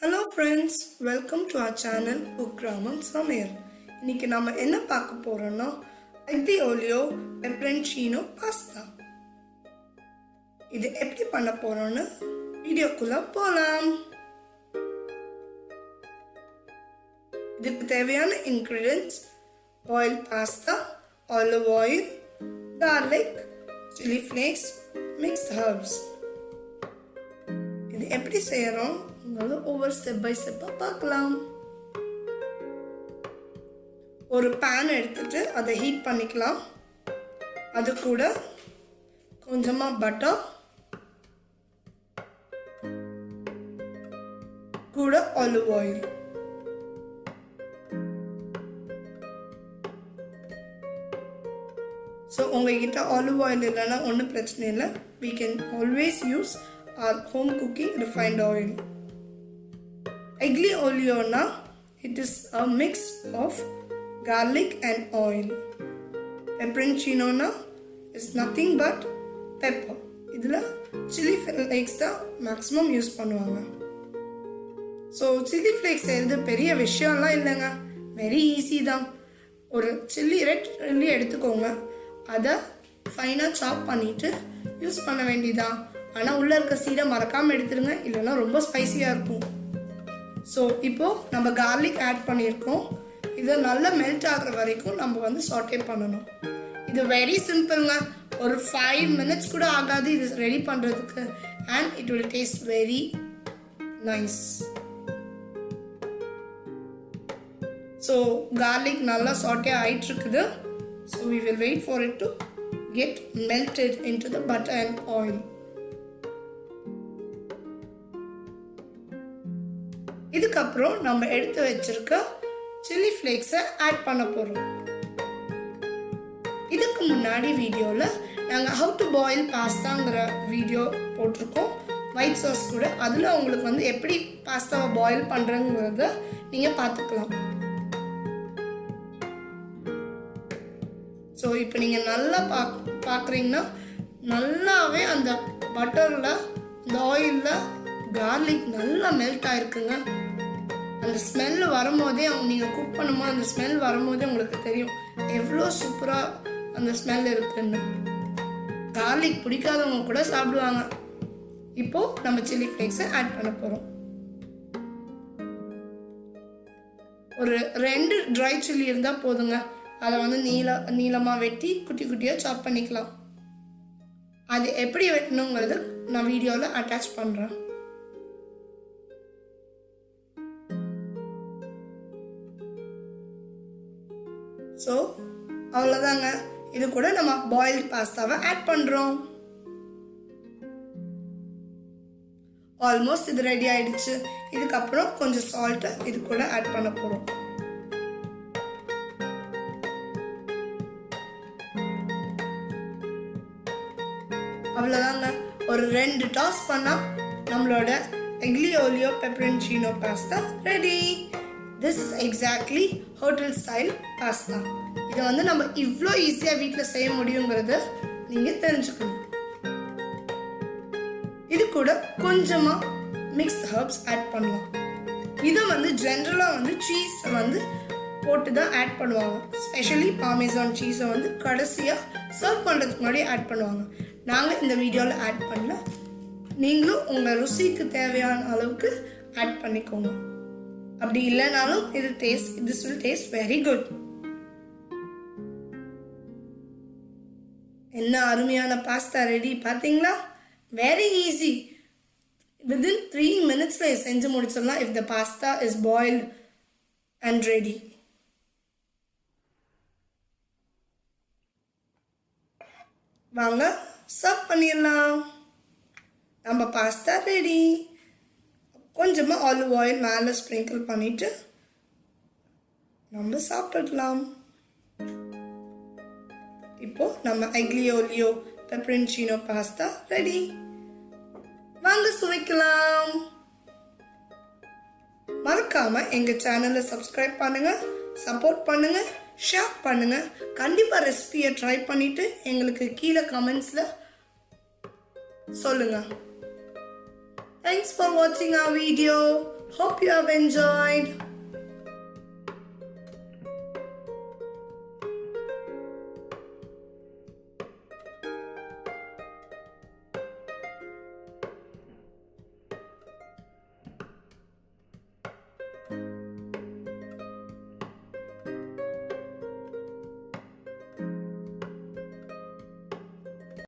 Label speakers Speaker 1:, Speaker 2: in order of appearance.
Speaker 1: Hello friends, welcome to our channel Programmam Samayal. இன்னைக்கு நாம என்ன பார்க்க போறோம்னா Aglio peperoncino pasta. இது எப்படி பண்ண போறோம்னு வீடியோக்குள்ள போலாம். இதுக்கு தேவையான ingredients boiled pasta, olive oil, garlic, chili flakes, mixed herbs. இது எப்படி செய்யறோம் ஒவ்வொரு ஸ்டெப் பை ஸ்டெப்பா பார்க்கலாம். ஒரு பேன் எடுத்துட்டு அதை ஹீட் பண்ணிக்கலாம். அது கூட கொஞ்சமா பட்டர், கூட ஆலிவ் ஆயில், ஸோ உங்ககிட்ட ஆலிவ் ஆயில் இல்லைன்னா ஒன்றும் பிரச்சனை இல்லை. we can always use our home cooking refined oil. Aglio olio na, it is a mix of garlic and oil. Peperoncino na is nothing but pepper. Idhula chili flakes da maximum use பண்ணுவாங்க. So chili flakes செய்யறது பெரிய விஷயம்லாம் இல்லைங்க, very easy தான். ஒரு red chilli எடுத்துக்கோங்க, அதை ஃபைனாக சாப் பண்ணிட்டு யூஸ் பண்ண வேண்டியதான். ஆனால் உள்ளே இருக்க சீடை மறக்காமல் எடுத்துருங்க, இல்லைன்னா ரொம்ப ஸ்பைசியாக இருக்கும். ஸோ இப்போது நம்ம கார்லிக் ஆட் பண்ணியிருக்கோம். இதை நல்லா மெல்ட் ஆகிற வரைக்கும் நம்ம சாட்டே பண்ணணும். இது வெரி சிம்பிள்ங்க, ஒரு 5 minutes கூட ஆகாது இது ரெடி பண்ணுறதுக்கு. And it will taste very nice. So garlic நல்லா சாட்டே ஆயிட்டு இருக்குது. So we will wait for it to get melted into the butter and oil. இதுக்கப்புறம் நம்ம எடுத்து வச்சிருக்க சில்லி ஃப்ளேக்ஸை ஆட் பண்ண போகிறோம். இதுக்கு முன்னாடி வீடியோவில் நாங்கள் ஹவு டு பாயில் பாஸ்தாங்கிற வீடியோ போட்டிருக்கோம், ஒயிட் சாஸ் கூட. அதில் உங்களுக்கு எப்படி பாஸ்தாவை பாயில் பண்ணுறங்கிறத நீங்கள் பார்த்துக்கலாம். ஸோ இப்போ நீங்கள் நல்லா பார்க்குறீங்கன்னா நல்லாவே அந்த பட்டரில், அந்த ஆயிலில் கார்லிக் நல்லா மெல்ட் ஆயிருக்குங்க. அந்த ஸ்மெல் வரும்போதே நீங்கள் குக் பண்ணும்போது அந்த ஸ்மெல் வரும்போதே உங்களுக்கு தெரியும் எவ்வளோ சூப்பராக அந்த ஸ்மெல் இருக்குன்னு. கார்லிக் பிடிக்காதவங்க கூட சாப்பிடுவாங்க. இப்போது நம்ம சில்லி ஃப்ளேக்ஸை ஆட் பண்ண போகிறோம். ஒரு 2 ட்ரை சில்லி இருந்தால் போதுங்க. அதை நீளமாக வெட்டி குட்டி குட்டியாக சாப் பண்ணிக்கலாம். அது எப்படி வெட்டணுங்கிறது நான் வீடியோவில் அட்டாச் பண்ணுறேன். ஸோ அவ்வளோதாங்க. இது கூட நம்ம பாயில்டு பாஸ்தாவை ஆட் பண்ணுறோம். ஆல்மோஸ்ட் இது ரெடி ஆயிடுச்சு. இதுக்கப்புறம் கொஞ்சம் சால்ட்டை இது கூட ஆட் பண்ண போகிறோம். அவ்வளோதாங்க. ஒரு 2 டாஸ் பண்ணால் நம்மளோட Aglio peperoncino pasta ready. This is exactly hotel style pasta. இதை நம்ம இவ்வளோ ஈஸியாக வீட்டில் செய்ய முடியுங்கிறத நீங்கள் தெரிஞ்சுக்கணும். இது கூட கொஞ்சமாக மிக்ஸ்ட் ஹர்ப்ஸ் ஆட் பண்ணலாம். இதை ஜென்ரலாக சீஸை போட்டு தான் ஆட் பண்ணுவாங்க. ஸ்பெஷலி பார்மேசான் சீஸை கடைசியாக சர்வ் பண்ணுறதுக்கு முன்னாடி ஆட் பண்ணுவாங்க. நாங்கள் இந்த வீடியோவில் ஆட் பண்ணல. நீங்களும் உங்கள் ருசிக்கு தேவையான அளவுக்கு ஆட் பண்ணிக்கோங்க. அப்படி இல்லைனாலும் this will taste very good. என்ன அருமையான பாஸ்தா ரெடி பார்த்தீங்களா? Very easy. within 3 minutes செஞ்சு முடிச்சிடலாம் if the pasta is boiled and ready. வாங்க சர்வ் பண்ணிடலாம். நம்ம பாஸ்தா ரெடி. கொஞ்சமாக ஆலிவ் ஆயில் மேலே ஸ்ப்ரிங்கிள் பண்ணிட்டு நம்ம சாப்பிடலாம். இப்போ நம்ம Aglio peperoncino பாஸ்தா ரெடி. வாங்க சுவைக்கலாம். மறக்காம எங்க சேனலை சப்ஸ்கிரைப் பண்ணுங்க, சப்போர்ட் பண்ணுங்க, ஷேர் பண்ணுங்க. கண்டிப்பாக ரெசிபியை ட்ரை பண்ணிட்டு எங்களுக்கு கீழே கமெண்ட்ஸில் சொல்லுங்க. Thanks for watching our video. Hope you have enjoyed.